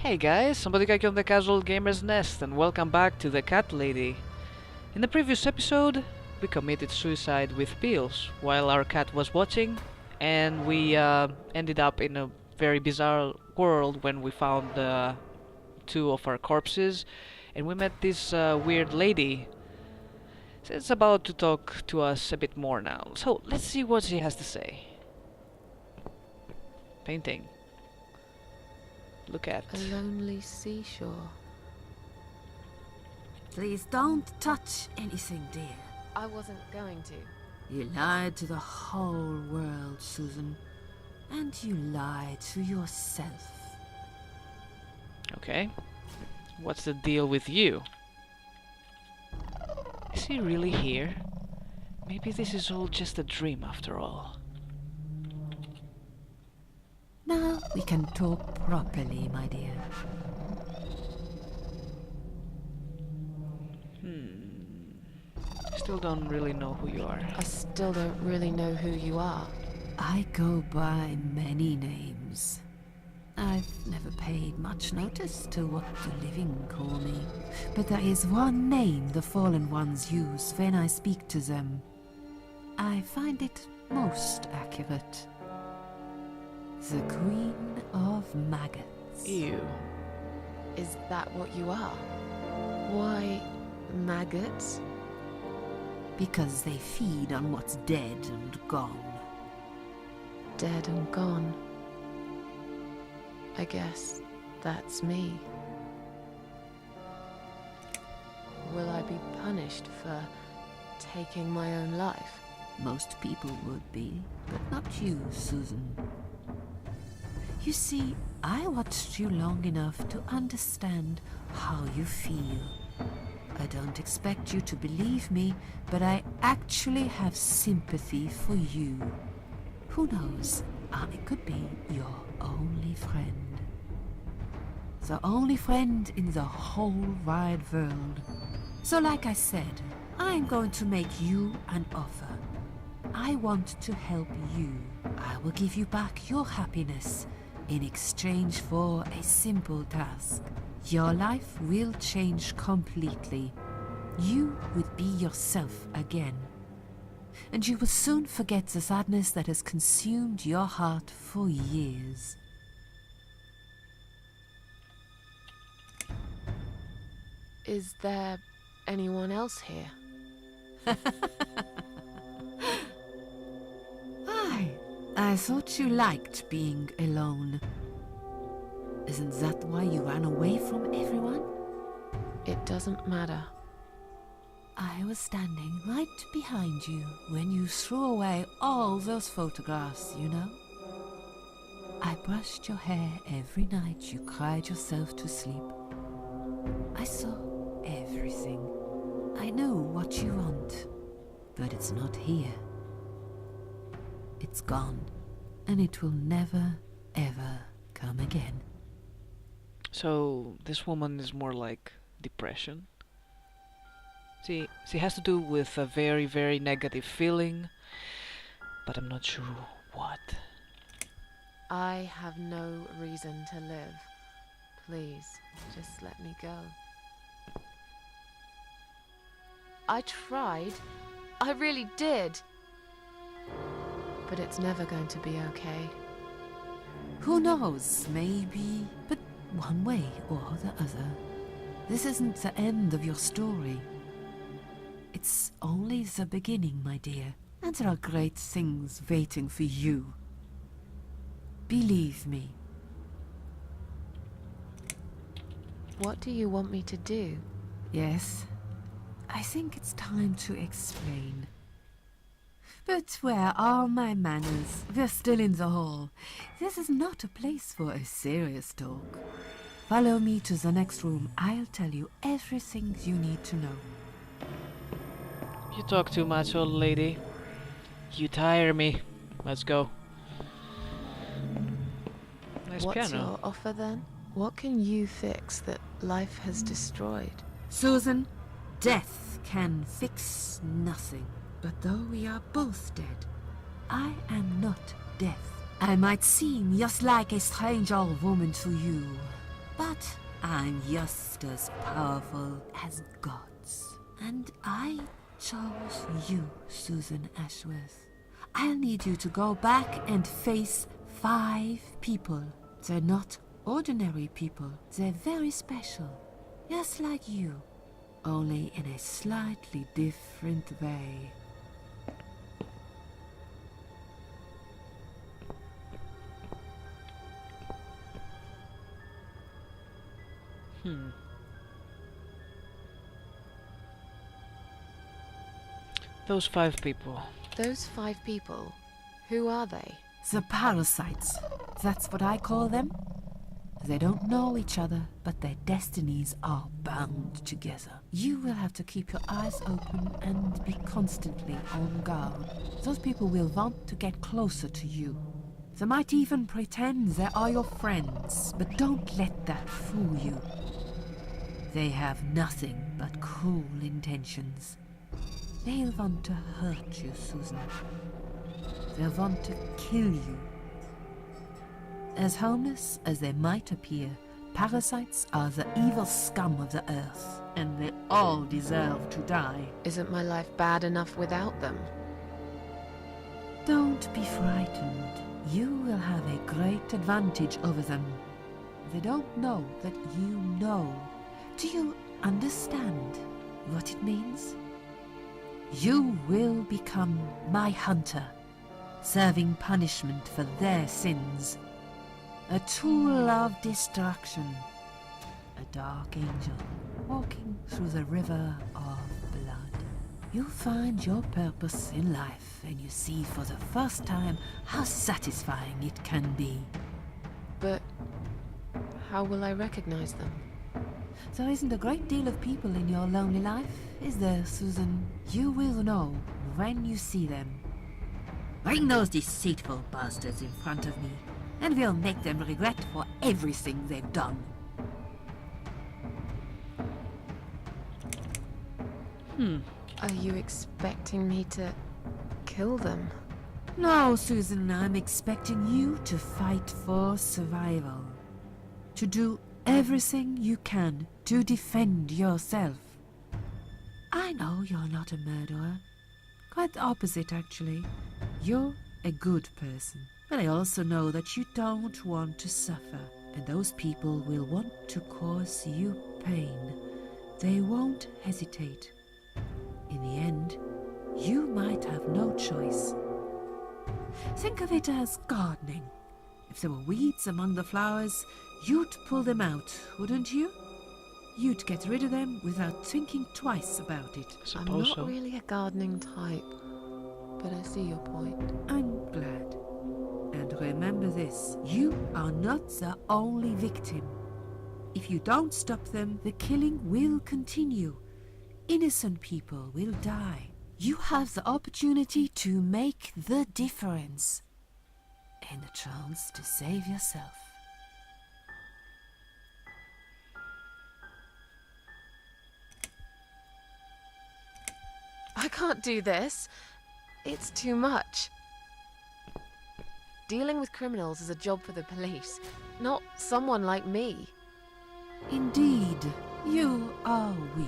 Hey guys, I'm Pontikaki on the Casual Gamer's Nest, and welcome back to the Cat Lady. In the previous episode, we committed suicide with pills while our cat was watching, and we ended up in a very bizarre world when we found two of our corpses, and we met this weird lady. So it's about to talk to us a bit more now, so let's see what she has to say. Painting. Look at. A lonely seashore. Please don't touch anything, dear. I wasn't going to. You lied to the whole world, Susan. And you lied to yourself. Okay. What's the deal with you? Is he really here? Maybe this is all just a dream after all. Now we can talk properly, my dear. Still don't really know who you are. I still don't really know who you are. I go by many names. I've never paid much notice to what the living call me. But there is one name the fallen ones use when I speak to them. I find it most accurate. The Queen of Maggots. Ew. Is that what you are? Why, maggots? Because they feed on what's dead and gone. Dead and gone. I guess that's me. Will I be punished for taking my own life? Most people would be, but not you, Susan. You see, I watched you long enough to understand how you feel. I don't expect you to believe me, but I actually have sympathy for you. Who knows, I could be your only friend. The only friend in the whole wide world. So like I said, I'm going to make you an offer. I want to help you. I will give you back your happiness in exchange for a simple task. Your life will change completely. You would be yourself again. And you will soon forget the sadness that has consumed your heart for years. Is there anyone else here? I thought you liked being alone. Isn't that why you ran away from everyone? It doesn't matter. I was standing right behind you when you threw away all those photographs, you know? I brushed your hair every night you cried yourself to sleep. I saw everything. I know what you want, but it's not here. It's gone, and it will never, ever come again. So this woman is more like depression. She has to do with a very, very negative feeling, but I'm not sure what. I have no reason to live. Please, just let me go. I tried. I really did. But it's never going to be okay. Who knows, maybe, but one way or the other. This isn't the end of your story. It's only the beginning, my dear, and there are great things waiting for you. Believe me. What do you want me to do? Yes, I think it's time to explain. But where are my manners? We're still in the hall. This is not a place for a serious talk. Follow me to the next room. I'll tell you everything you need to know. You talk too much, old lady. You tire me. Let's go. Nice What's piano. your offer then? What can you fix that life has destroyed? Susan, death can fix nothing. But though we are both dead, I am not death. I might seem just like a strange old woman to you, But I'm just as powerful as gods. And I chose you, Susan Ashworth. I'll need you to go back and face 5 people. They're not ordinary people. They're very special. Just like you. Only in a slightly different way. Those 5 people. Those 5 people, who are they? The Parasites. That's what I call them. They don't know each other, but their destinies are bound together. You will have to keep your eyes open and be constantly on guard. Those people will want to get closer to you. They might even pretend they are your friends, but don't let that fool you. They have nothing but cruel intentions. They'll want to hurt you, Susan. They'll want to kill you. As harmless as they might appear, parasites are the evil scum of the earth, and they all deserve to die. Isn't my life bad enough without them? Don't be frightened. You will have a great advantage over them. They don't know that you know. Do you understand what it means? You will become my hunter, serving punishment for their sins. A tool of destruction. A dark angel walking through the river of blood. You'll find your purpose in life, and you see for the first time how satisfying it can be. But how will I recognize them? There isn't a great deal of people in your lonely life, is there, Susan? You will know when you see them. Bring those deceitful bastards in front of me, and we'll make them regret for everything they've done. Are you expecting me to kill them? No, Susan, I'm expecting you to fight for survival. To do everything you can to defend yourself. I know you're not a murderer. Quite the opposite, actually. You're a good person. But I also know that you don't want to suffer, and those people will want to cause you pain. They won't hesitate. In the end, you might have no choice. Think of it as gardening. If there were weeds among the flowers, you'd pull them out, wouldn't you? You'd get rid of them without thinking twice about it. I'm not really a gardening type, but I see your point. I'm glad. And remember this, you are not the only victim. If you don't stop them, the killing will continue. Innocent people will die. You have the opportunity to make the difference. And a chance to save yourself. I can't do this. It's too much. Dealing with criminals is a job for the police, not someone like me. Indeed, you are weak.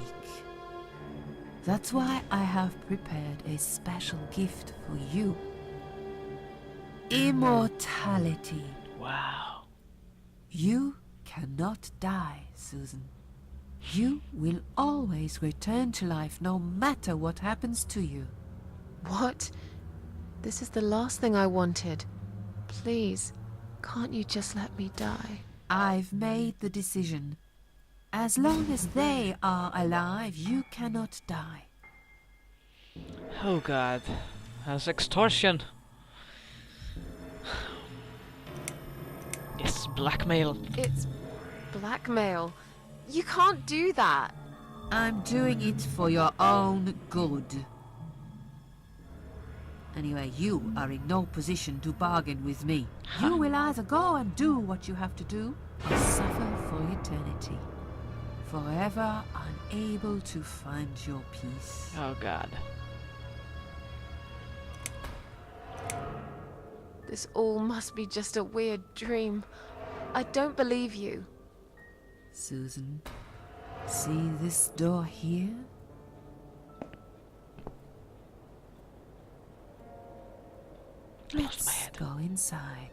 That's why I have prepared a special gift for you. Immortality. Wow. You cannot die, Susan. You will always return to life no matter what happens to you. What? This is the last thing I wanted. Please, can't you just let me die? I've made the decision. As long as they are alive, you cannot die. Oh god. That's extortion. Yes, blackmail. It's blackmail. You can't do that. I'm doing it for your own good. Anyway, you are in no position to bargain with me. You will either go and do what you have to do, or suffer for eternity. Forever unable to find your peace. Oh god. This all must be just a weird dream. I don't believe you. Susan, see this door here? Lost my Let's head. go inside.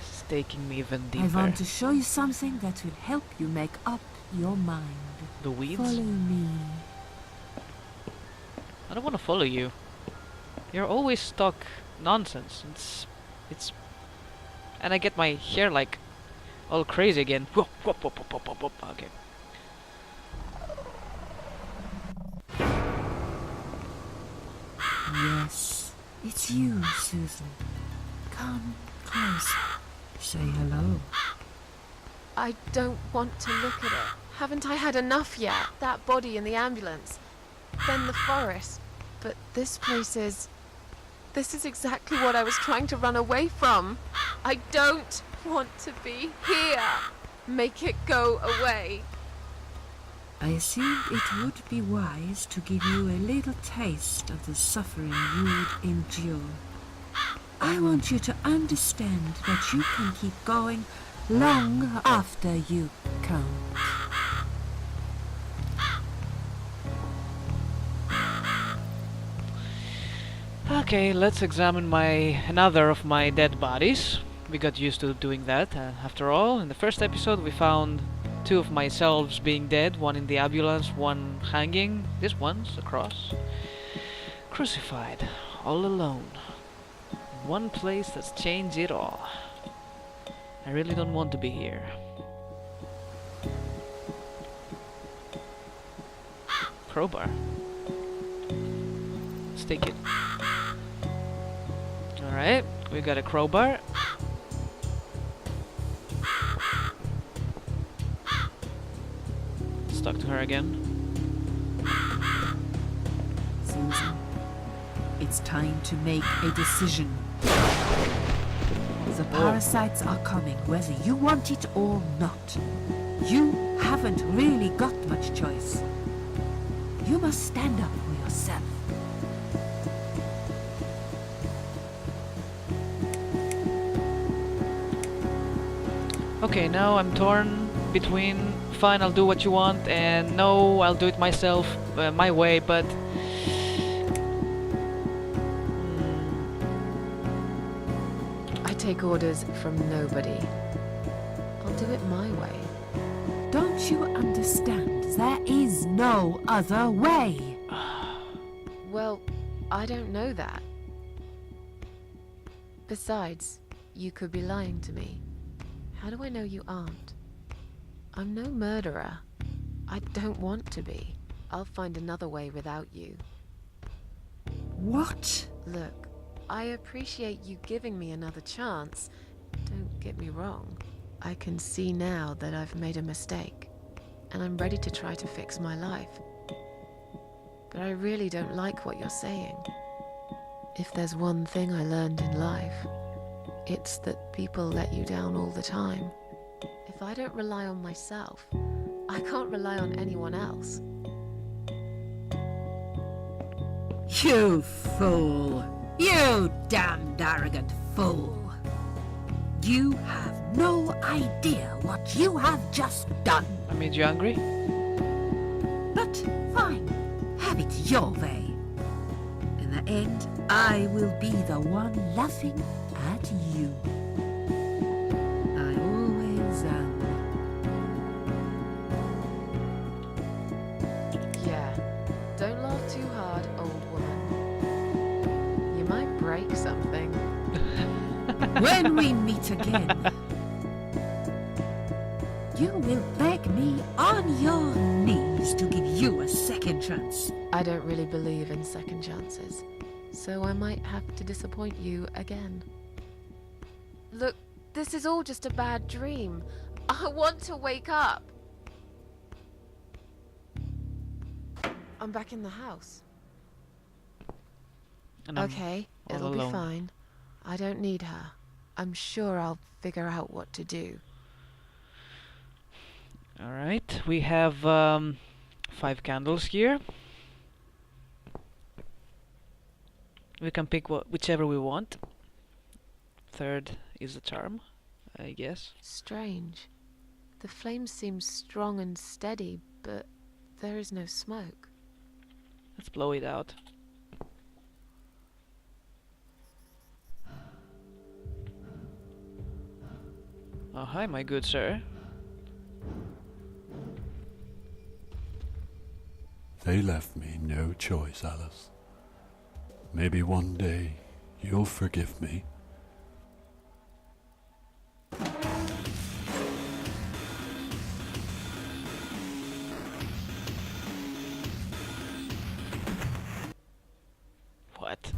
It's taking me even deeper. I want to show you something that will help you make up your mind. The weeds? Follow me. I don't want to follow you. You're always talk nonsense. It's, and I get my hair like all crazy again. Whoop, whoop, whoop, whoop, whoop, whoop, whoop. Okay. Yes, it's you, Susan. Come closer. Say hello. I don't want to look at it. Haven't I had enough yet? That body in the ambulance. Then the forest. But this place is... This is exactly what I was trying to run away from. I don't want to be here. Make it go away. I think it would be wise to give you a little taste of the suffering you would endure. I want you to understand that you can keep going long after you can't. Okay, let's examine another of my dead bodies. We got used to doing that. After all, in the first episode we found two of myselves being dead, one in the ambulance, one hanging. This one's across. Crucified, all alone. One place that's changed it all. I really don't want to be here. Crowbar. Let's take it. Alright, we got a crowbar. Let's talk to her again. Susan, it's time to make a decision. The parasites are coming, whether you want it or not. You haven't really got much choice. You must stand up for yourself. Okay, now I'm torn between fine, I'll do what you want, and no, I'll do it myself, my way, but... I take orders from nobody. I'll do it my way. Don't you understand? There is no other way. Well, I don't know that. Besides, you could be lying to me. How do I know you aren't? I'm no murderer. I don't want to be. I'll find another way without you. What? Look, I appreciate you giving me another chance. Don't get me wrong. I can see now that I've made a mistake, and I'm ready to try to fix my life. But I really don't like what you're saying. If there's one thing I learned in life, it's that people let you down all the time. If I don't rely on myself, I can't rely on anyone else. You fool! You damned arrogant fool! You have no idea what you have just done. I made you angry? But fine, have it your way. In the end, I will be the one laughing at you. I always am. Yeah, don't laugh too hard, old woman. You might break something. When we meet again, you will beg me on your knees to give you a second chance. I don't really believe in second chances, so I might have to disappoint you again. Look, this is all just a bad dream. I want to wake up. I'm back in the house. And I'm Okay, all it'll alone. be fine. I don't need her. I'm sure I'll figure out what to do. Alright, we have 5 candles here. We can pick whichever we want. Third is the charm, I guess. Strange. The flame seems strong and steady, but there is no smoke. Let's blow it out. Oh, hi, my good sir. They left me no choice, Alice. Maybe one day you'll forgive me. What?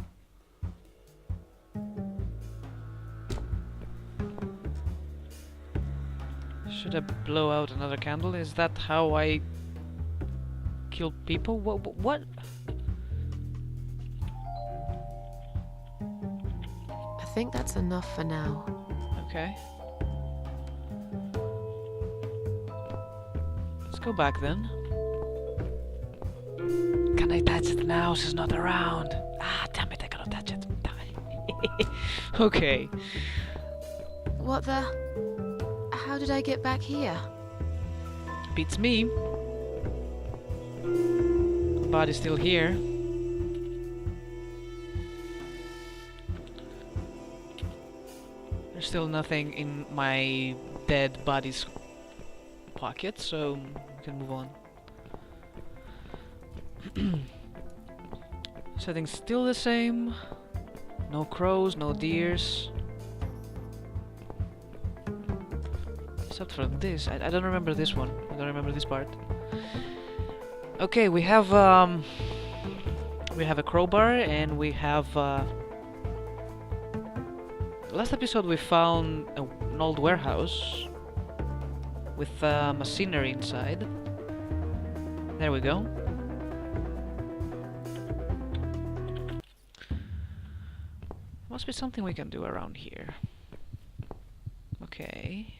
Should I blow out another candle? Is that how I kill people? What? I think that's enough for now. Okay. Let's go back then. Can I touch it now? She's not around. Ah, damn it, I cannot touch it. Okay. What the? How did I get back here? Beats me. Body's still here. There's still nothing in my dead body's pocket, so we can move on. Settings still the same. No crows, no deers. Except for this. I don't remember this one. I don't remember this part. Okay, we have a crowbar and we have last episode we found an old warehouse with machinery inside. There we go. Must be something we can do around here. Okay.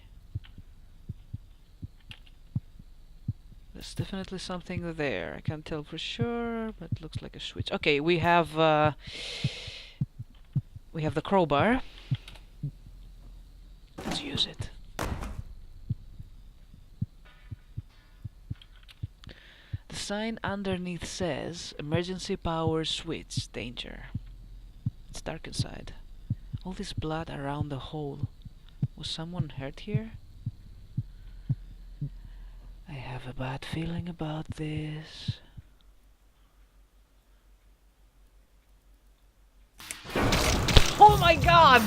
There's definitely something there. I can't tell for sure, but it looks like a switch. Okay, we have the crowbar. Let's use it. The sign underneath says emergency power switch, danger. It's dark inside. All this blood around the hole. Was someone hurt here? I have a bad feeling about this. Oh my god!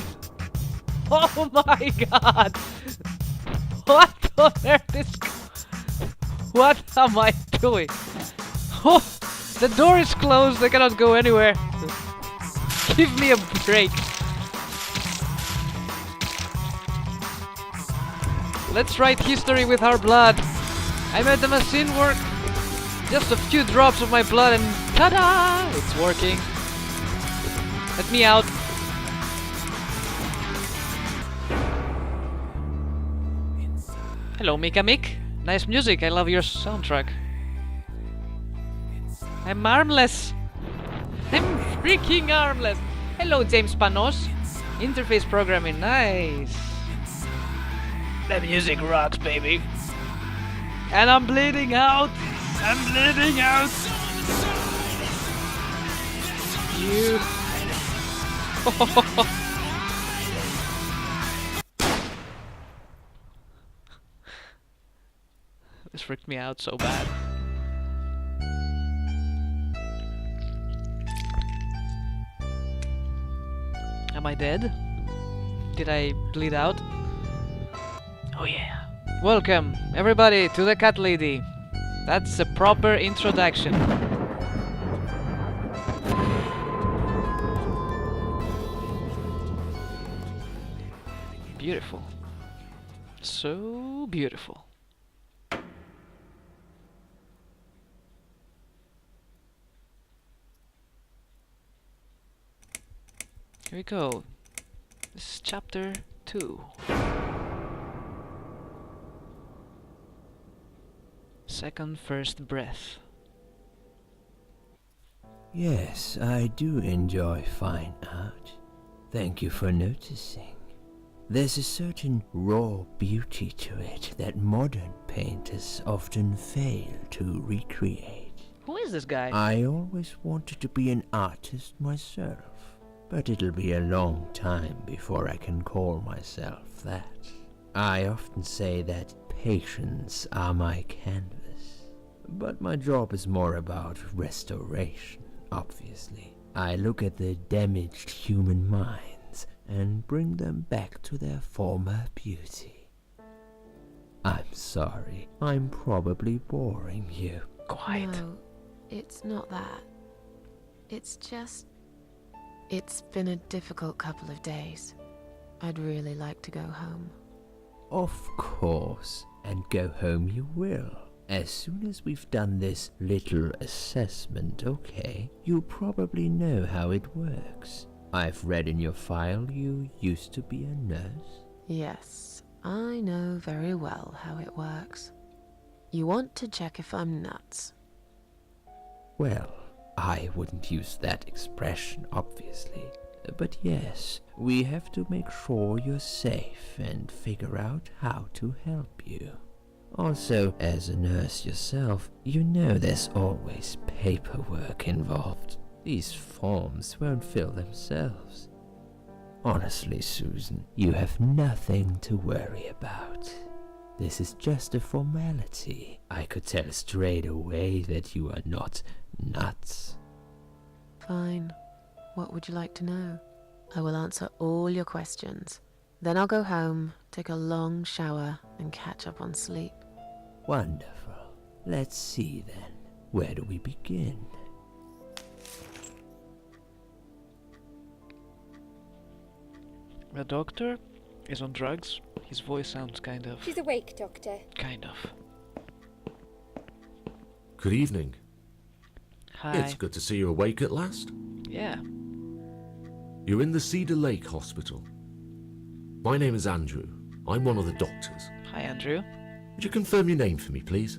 Oh my god! What on earth is... What am I doing? Oh! The door is closed, I cannot go anywhere. Give me a break. Let's write history with our blood. I made the machine work. Just a few drops of my blood and ta-da! It's working. Let me out. Hello, Mika Mick. Nice music. I love your soundtrack. I'm armless. I'm freaking armless. Hello, James Panos. Interface programming. Nice. The music rocks, baby. And I'm bleeding out. I'm bleeding out. You. This freaked me out so bad. Am I dead? Did I bleed out? Oh yeah. Welcome, everybody, to the Cat Lady. That's a proper introduction. Beautiful. So beautiful. Here we go. This is chapter 2. Second first breath. Yes, I do enjoy fine art. Thank you for noticing. There's a certain raw beauty to it that modern painters often fail to recreate. Who is this guy? I always wanted to be an artist myself, but it'll be a long time before I can call myself that. I often say that patients are my canvas, but my job is more about restoration, obviously. I look at the damaged human minds and bring them back to their former beauty. I'm sorry, I'm probably boring you. Quiet. No, it's not that. It's just... It's been a difficult couple of days. I'd really like to go home. Of course, and go home you will. As soon as we've done this little assessment, okay? You probably know how it works. I've read in your file you used to be a nurse. Yes, I know very well how it works. You want to check if I'm nuts. Well, I wouldn't use that expression, obviously. But yes, we have to make sure you're safe and figure out how to help you. Also, as a nurse yourself, you know there's always paperwork involved. These forms won't fill themselves. Honestly, Susan, you have nothing to worry about. This is just a formality. I could tell straight away that you are not nuts. Fine. What would you like to know? I will answer all your questions. Then I'll go home, take a long shower, and catch up on sleep. Wonderful. Let's see then. Where do we begin? The doctor is on drugs. His voice sounds kind of... She's awake, Doctor. Kind of. Good evening. Hi. It's good to see you awake at last. Yeah. You're in the Cedar Lake Hospital. My name is Andrew. I'm one of the doctors. Hi, Andrew. Would you confirm your name for me, please?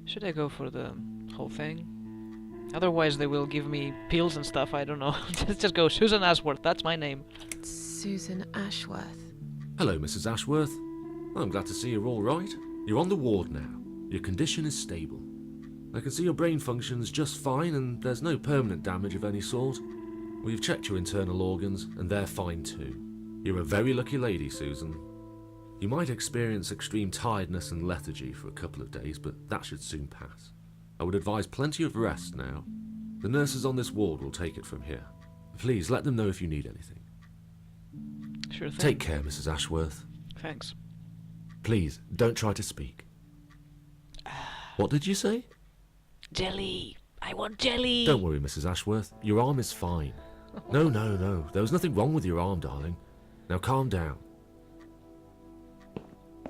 Should I go for the whole thing? Otherwise they will give me pills and stuff, I don't know. just go Susan Ashworth, that's my name. Susan Ashworth. Hello, Mrs. Ashworth. I'm glad to see you're all right. You're on the ward now. Your condition is stable. I can see your brain functions just fine and there's no permanent damage of any sort. We've checked your internal organs and they're fine too. You're a very lucky lady, Susan. You might experience extreme tiredness and lethargy for a couple of days, but that should soon pass. I would advise plenty of rest now. The nurses on this ward will take it from here. Please let them know if you need anything. Sure thing. Take care, Mrs. Ashworth. Thanks. Please, don't try to speak. What did you say? Jelly! I want jelly! Don't worry, Mrs. Ashworth. Your arm is fine. No. There was nothing wrong with your arm, darling. Now calm down.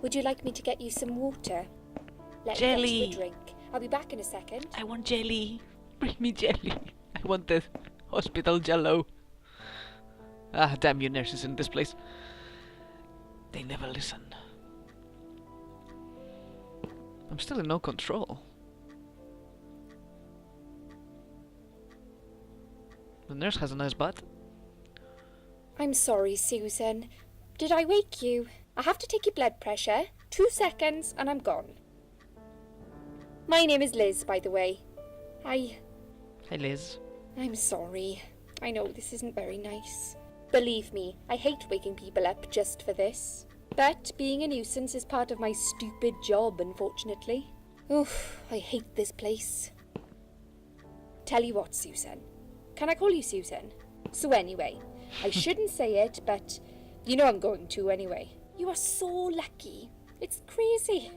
Would you like me to get you some water? Let Jelly. me get you a drink. I'll be back in a second. I want jelly! Bring me jelly! I want the hospital jello. Ah, damn you nurses in this place. They never listen. I'm still in no control. The nurse has a nice butt. I'm sorry, Susan. Did I wake you? I have to take your blood pressure. 2 seconds and I'm gone. My name is Liz, by the way. Hi, Liz. I'm sorry. I know this isn't very nice. Believe me, I hate waking people up just for this. But being a nuisance is part of my stupid job, unfortunately. Oof, I hate this place. Tell you what, Susan. Can I call you Susan? So anyway, I shouldn't say it, but you know I'm going to anyway. You are so lucky. It's crazy.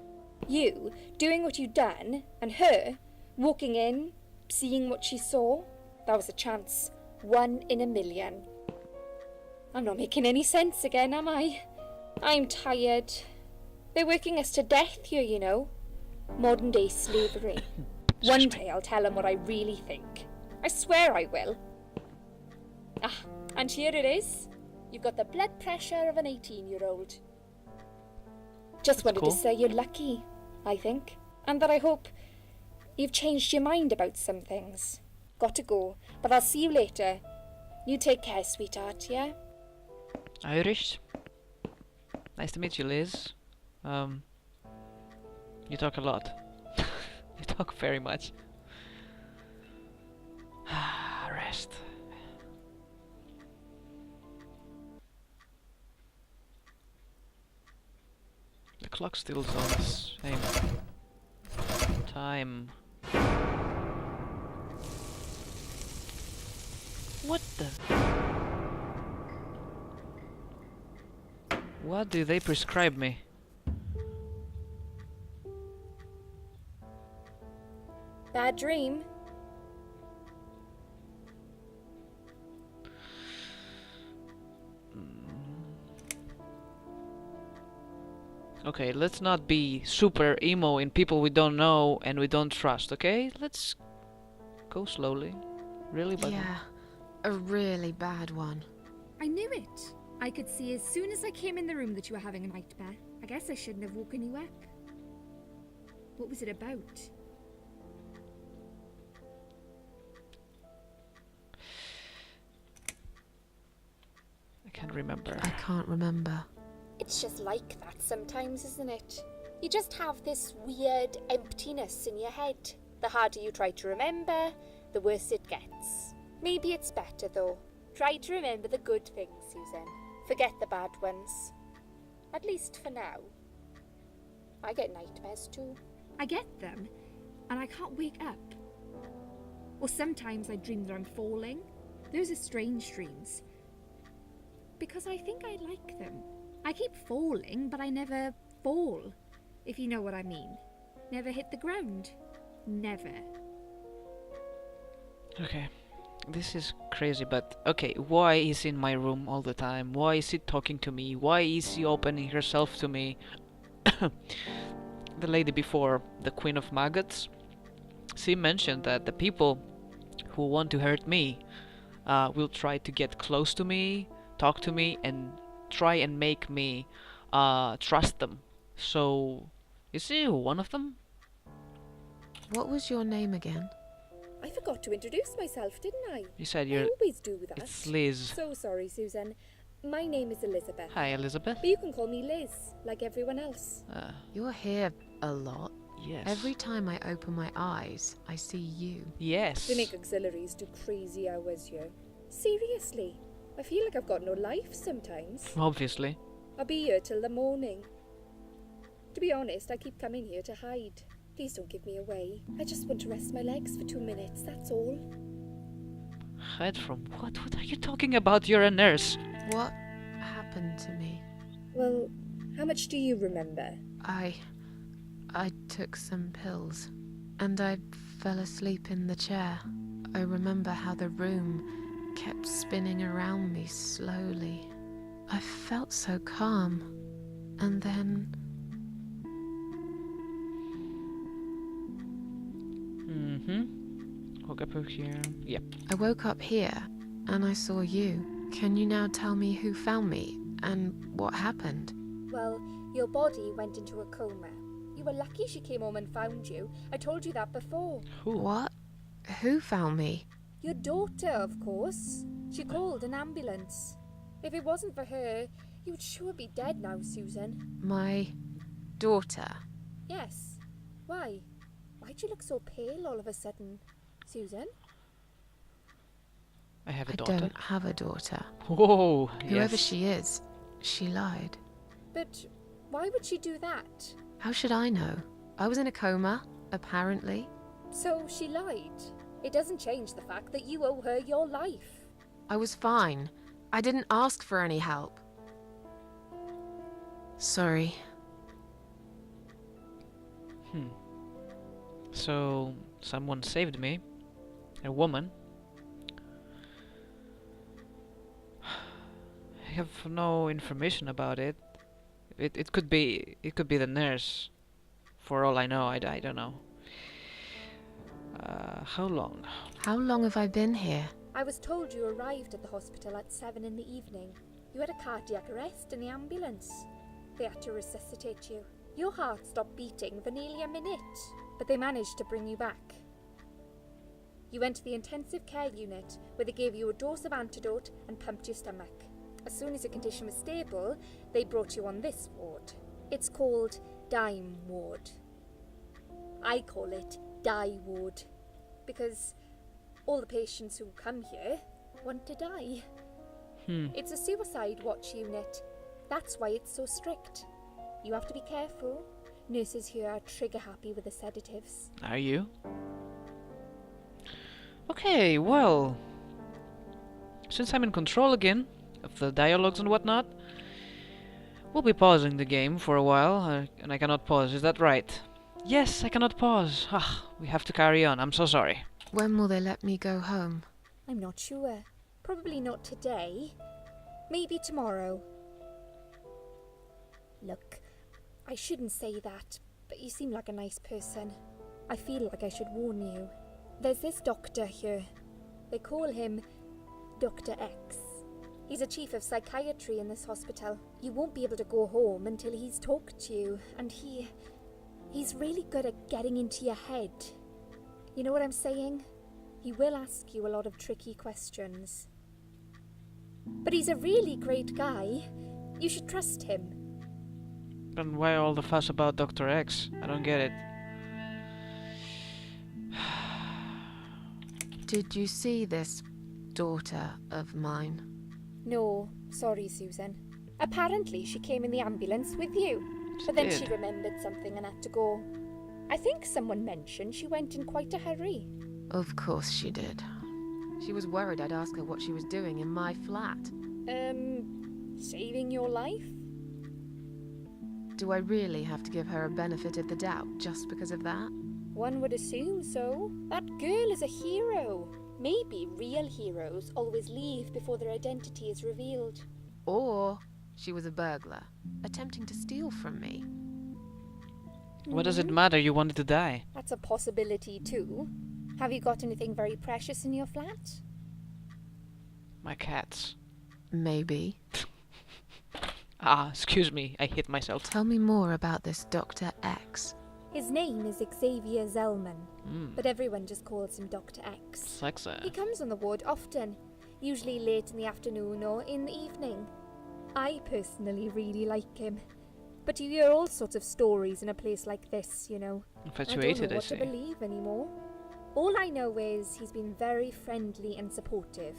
You doing what you done, and her walking in, seeing what she saw. That was a chance. 1 in a million. I'm not making any sense again, am I? I'm tired. They're working us to death here, you know. Modern day slavery. One day I'll tell them what I really think. I swear I will. Ah, and here it is. You've got the blood pressure of an 18-year-old. Just wanted cool. to say you're lucky, I think. And that I hope you've changed your mind about some things. Got to go, but I'll see you later. You take care, sweetheart, yeah? Irish. Nice to meet you, Liz. You talk a lot. You talk very much. Rest. The clock still's on the same time. What the? What do they prescribe me? Bad dream? Okay, let's not be super emo in people we don't know and we don't trust, okay? Let's go slowly. Really bad. Yeah, a really bad one. I knew it. I could see as soon as I came in the room that you were having a nightmare. I guess I shouldn't have woken you up. What was it about? I can't remember. I can't remember. It's just like that sometimes, isn't it? You just have this weird emptiness in your head. The harder you try to remember, the worse it gets. Maybe it's better though. Try to remember the good things, Susan. Forget the bad ones. At least for now. I get nightmares too. I get them, and I can't wake up. Or sometimes I dream that I'm falling. Those are strange dreams. Because I think I like them. I keep falling, but I never fall, if you know what I mean. Never hit the ground. Never. Okay. This is crazy, but okay, why is he in my room all the time? Why is he talking to me? Why is he opening herself to me? The lady before, the Queen of Maggots, she mentioned that the people who want to hurt me will try to get close to me, talk to me, and try and make me trust them. So, is he one of them? What was your name again? I forgot to introduce myself, didn't I? You said I you're... always do that. It's Liz. So sorry, Susan. My name is Elizabeth. Hi, Elizabeth. But you can call me Liz, like everyone else. You're here a lot. Yes. Every time I open my eyes, I see you. Yes. They make auxiliaries do crazy hours here. Seriously. I feel like I've got no life sometimes. Obviously. I'll be here till the morning. To be honest, I keep coming here to hide. Please don't give me away. I just want to rest my legs for 2 minutes, that's all. Hide from what? What are you talking about? You're a nurse. What happened to me? Well, how much do you remember? I took some pills, and I fell asleep in the chair. I remember how the room kept spinning around me slowly. I felt so calm, and then... Woke up here. Yep. I woke up here, and I saw you. Can you now tell me who found me, and what happened? Well, your body went into a coma. You were lucky she came home and found you. I told you that before. Who? What? Who found me? Your daughter, of course. She called an ambulance. If it wasn't for her, you would sure be dead now, Susan. My daughter. Yes. Why? Why'd you look so pale all of a sudden, Susan? I have a I daughter. don't have a daughter. Whoa. Whoever yes. she is, she lied. But why would she do that? How should I know? I was in a coma, apparently. So she lied. It doesn't change the fact that you owe her your life. I was fine. I didn't ask for any help. Sorry. So, someone saved me. A woman. I have no information about it. It could be the nurse. For all I know, I don't know. How long? How long have I been here? I was told you arrived at the hospital at 7 in the evening. You had a cardiac arrest in the ambulance. They had to resuscitate you. Your heart stopped beating for nearly a minute, but they managed to bring you back. You went to the intensive care unit, where they gave you a dose of antidote and pumped your stomach. As soon as your condition was stable, they brought you on this ward. It's called Dime Ward. I call it Die Ward, because all the patients who come here want to die. It's a suicide watch unit. That's why it's so strict. You have to be careful. Nurses here are trigger happy with the sedatives. Are you? Okay, well, since I'm in control again of the dialogues and whatnot, we'll be pausing the game for a while, and I cannot pause, is that right? Yes, I cannot pause. We have to carry on, I'm so sorry. When will they let me go home? I'm not sure. Probably not today. Maybe tomorrow. Look, I shouldn't say that, but you seem like a nice person. I feel like I should warn you. There's this doctor here. They call him Dr. X. He's a chief of psychiatry in this hospital. You won't be able to go home until he's talked to you, and he's really good at getting into your head. You know what I'm saying? He will ask you a lot of tricky questions. But he's a really great guy. You should trust him. Then why all the fuss about Dr. X? I don't get it. Did you see this daughter of mine? No, sorry, Susan. Apparently she came in the ambulance with you. But then she remembered something and had to go. I think someone mentioned she went in quite a hurry. Of course she did. She was worried I'd ask her what she was doing in my flat. Saving your life? Do I really have to give her a benefit of the doubt just because of that? One would assume so. That girl is a hero. Maybe real heroes always leave before their identity is revealed. Or she was a burglar, attempting to steal from me. What does it matter? You wanted to die. That's a possibility too. Have you got anything very precious in your flat? My cats. Maybe. Excuse me, I hit myself. Tell me more about this Dr. X. His name is Xavier Zellman, but everyone just calls him Dr. X. Sexy. He comes on the ward often, usually late in the afternoon or in the evening. I personally really like him, but you hear all sorts of stories in a place like this, you know. Infatuated, I don't know I what see. to believe anymore. All I know is he's been very friendly and supportive.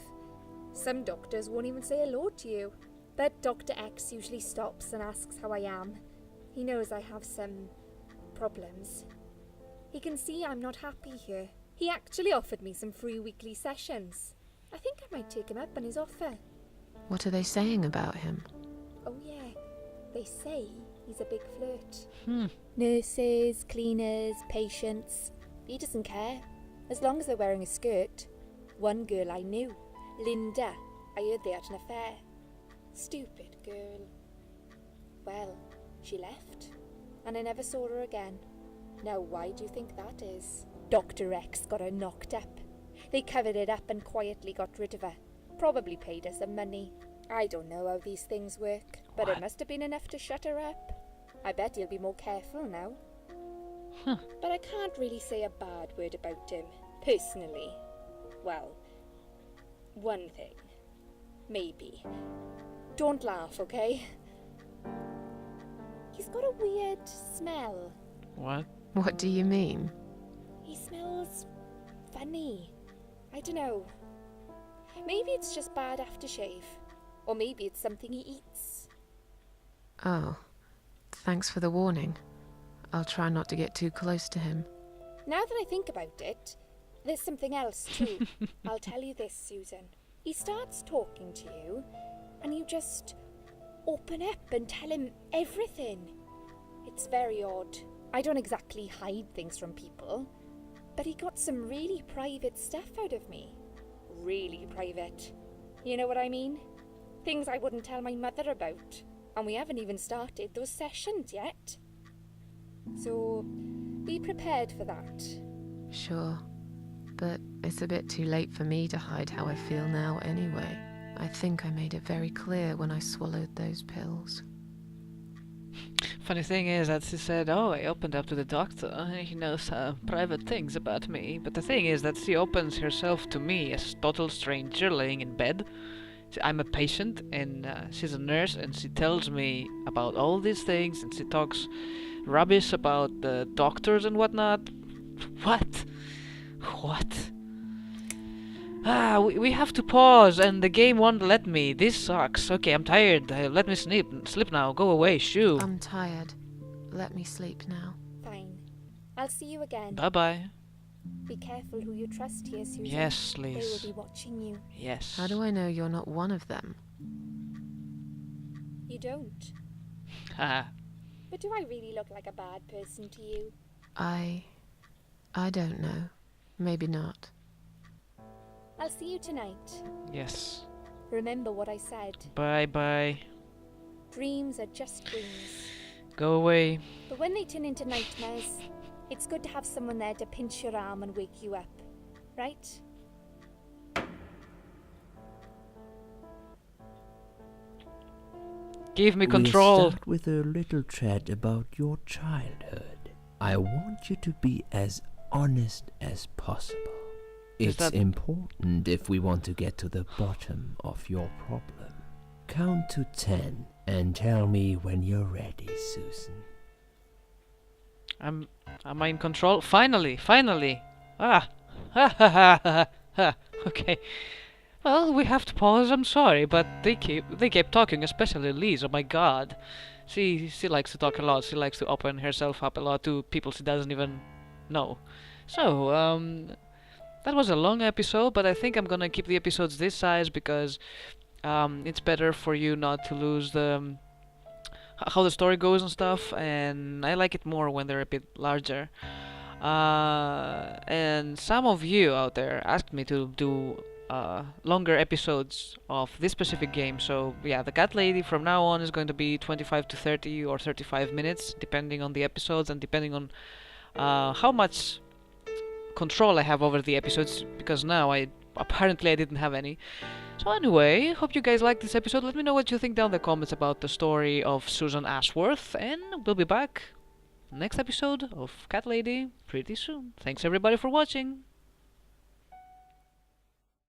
Some doctors won't even say hello to you, but Dr. X usually stops and asks how I am. He knows I have some problems. He can see I'm not happy here. He actually offered me some free weekly sessions. I think I might take him up on his offer. What are they saying about him? Oh yeah, they say he's a big flirt. Nurses, cleaners, patients. He doesn't care, as long as they're wearing a skirt. One girl I knew, Linda, I heard they had an affair. Stupid girl. Well, she left, and I never saw her again. Now why do you think that is? Dr. X got her knocked up. They covered it up and quietly got rid of her. Probably paid her some money. I don't know how these things work, but it must have been enough to shut her up. I bet he'll be more careful now. But I can't really say a bad word about him, personally. Well, one thing. Maybe. Don't laugh, okay? He's got a weird smell. What? What do you mean? He smells funny. I don't know. Maybe it's just bad aftershave. Or maybe it's something he eats. Oh, thanks for the warning. I'll try not to get too close to him. Now that I think about it, there's something else too. I'll tell you this, Susan. He starts talking to you, and you just open up and tell him everything. It's very odd. I don't exactly hide things from people, but he got some really private stuff out of me. Really private. You know what I mean? Things I wouldn't tell my mother about. And we haven't even started those sessions yet. So, be prepared for that. Sure, but it's a bit too late for me to hide how I feel now anyway. I think I made it very clear when I swallowed those pills. Funny thing is that she said, "Oh, I opened up to the doctor. He knows private things about me." But the thing is that she opens herself to me as a total stranger laying in bed. I'm a patient, and she's a nurse, and she tells me about all these things, and she talks rubbish about the doctors and whatnot. What? What? We have to pause, and the game won't let me. This sucks. Okay, I'm tired. Let me sleep now. Go away, shoo. I'm tired. Let me sleep now. Fine. I'll see you again. Bye-bye. Be careful who you trust here, Susan. Yes, They will Liz. be watching you. Yes. How do I know you're not one of them? You don't. Haha. But do I really look like a bad person to you? I don't know. Maybe not. I'll see you tonight. Yes. Remember what I said. Bye-bye. Dreams are just dreams. Go away. But when they turn into nightmares, it's good to have someone there to pinch your arm and wake you up. Right? Give me We'll control. start with a little chat about your childhood. I want you to be as honest as possible. Is It's that- important if we want to get to the bottom of your problem. Count to 10 and tell me when you're ready, Susan. Am I in control? Finally! Ah! Ha ha ha ha ha. Okay. Well, we have to pause. I'm sorry, but they kept talking, especially Liz. Oh my God, she likes to talk a lot. She likes to open herself up a lot to people she doesn't even know. So that was a long episode, but I think I'm gonna keep the episodes this size because it's better for you not to lose the how the story goes and stuff, and I like it more when they're a bit larger. And some of you out there asked me to do longer episodes of this specific game, so yeah, the Cat Lady from now on is going to be 25 to 30 or 35 minutes, depending on the episodes and depending on how much control I have over the episodes, because now I didn't have any. So anyway, hope you guys liked this episode. Let me know what you think down in the comments about the story of Susan Ashworth, and we'll be back next episode of Cat Lady pretty soon. Thanks everybody for watching.